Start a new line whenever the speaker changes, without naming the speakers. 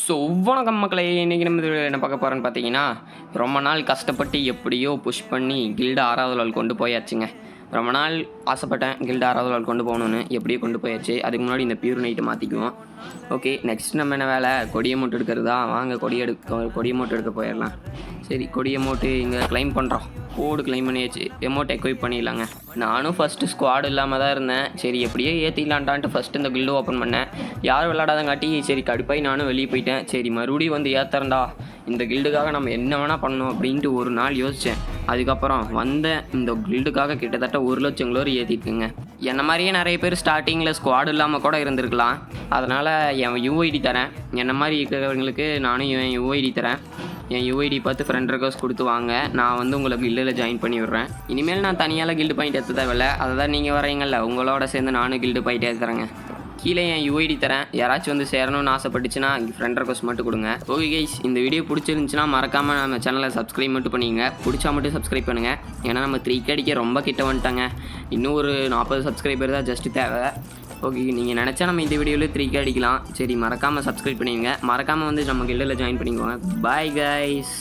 So வணக்கம் மக்களே, இன்றைக்கி நம்ம இதில் என்ன பார்க்க போகிறோன்னு பார்த்தீங்கன்னா, ரொம்ப நாள் கஷ்டப்பட்டு எப்படியோ புஷ் பண்ணி கில்டு 6வது லெவல் கொண்டு போயாச்சுங்க. ரொம்ப நாள் ஆசைப்பட்டேன் கில்டு 6வது லெவல் கொண்டு போகணுன்னு, எப்படியோ கொண்டு போயாச்சு. அதுக்கு முன்னாடி இந்த பியூர் நைட்டை மாற்றிக்குவோம். ஓகே, நெக்ஸ்ட் நம்ம என்ன வேலை, கொடி அமௌண்ட் எடுக்கிறதா. வாங்க கொடி அமௌண்ட் எடுக்க போயிடலாம். சரி, கொடி அமௌண்ட்டு இங்கே கிளைம் பண்ணுறோம். கோடு கிளைம் பண்ணியாச்சு, அமௌண்ட் எக்வைப் பண்ணிடலாங்க. நானும் ஃபஸ்ட்டு ஸ்குவாட் இல்லாமல் தான் இருந்தேன். சரி எப்படியே ஏற்றிடலான்ட்டான்ட்டு ஃபஸ்ட்டு இந்த கில்டு ஓப்பன் பண்ணேன். யாரும் விளாடாதங்காட்டி சரி கடுப்பாய் நானும் வெளியே போயிட்டேன். சரி மறுபடியும் வந்து ஏற்றுறேன்டா, இந்த கில்டுக்காக நம்ம என்ன வேணால் பண்ணணும் அப்படின்ட்டு ஒரு நாள் யோசித்தேன். அதுக்கப்புறம் இந்த கில்டுக்காக கிட்டத்தட்ட 1,00,000 க்ளோர் ஏற்றிட்டுங்க. என்ன மாதிரியே நிறைய பேர் ஸ்டார்டிங்கில் ஸ்குவாட் இல்லாமல் கூட இருந்திருக்கலாம். அதனால் என் யூஐடி தரேன். என்ன மாதிரி இருக்கிறவங்களுக்கு நானும் என் யூஐடி தரேன். என் யூஐடி பார்த்து ஃப்ரெண்ட் ரெக்வஸ்ட் கொடுத்து வாங்க, நான் உங்களை கில்டில் ஜாயின் பண்ணி விட்றேன். இனிமேல் நான் தனியால் கில்டு பாயிண்ட் ஏற்ற தேவையில்ல. அதை தான் நீங்கள் வரீங்கள்ல, உங்களோட சேர்ந்து நானும் கில்டு பாயிண்ட் ஏற்றுறேங்க. கீழே என் யூஐடி தரேன். யாராச்சும் வந்து சேரணும்னு ஆசைப்பட்டுச்சுன்னா ஃப்ரெண்ட் ரெக்வஸ்ட் மட்டும் கொடுங்க. ஓகே கைஸ், இந்த வீடியோ பிடிச்சிருந்துச்சுன்னா மறக்காமல் நம்ம சேனலை சப்ஸ்கிரைப் மட்டும் பண்ணிங்க. பிடிச்சா மட்டும் சப்ஸ்கிரைப் பண்ணுங்கள். ஏன்னா நம்ம 3K அடிக்க ரொம்ப கிட்ட வந்துட்டாங்க. இன்னும் ஒரு 40 சப்ஸ்கிரைபர் தான் ஜஸ்ட்டு தேவை. ஓகே, நீங்கள் நினச்சா நம்ம இந்த வீடியோவில் 3K அடிக்கலாம். சரி மறக்காமல் சப்ஸ்கிரைப் பண்ணிடுங்க. மறக்காமல் வந்து நம்ம கில்டில் ஜாயின் பண்ணிக்கோங்க. Bye guys.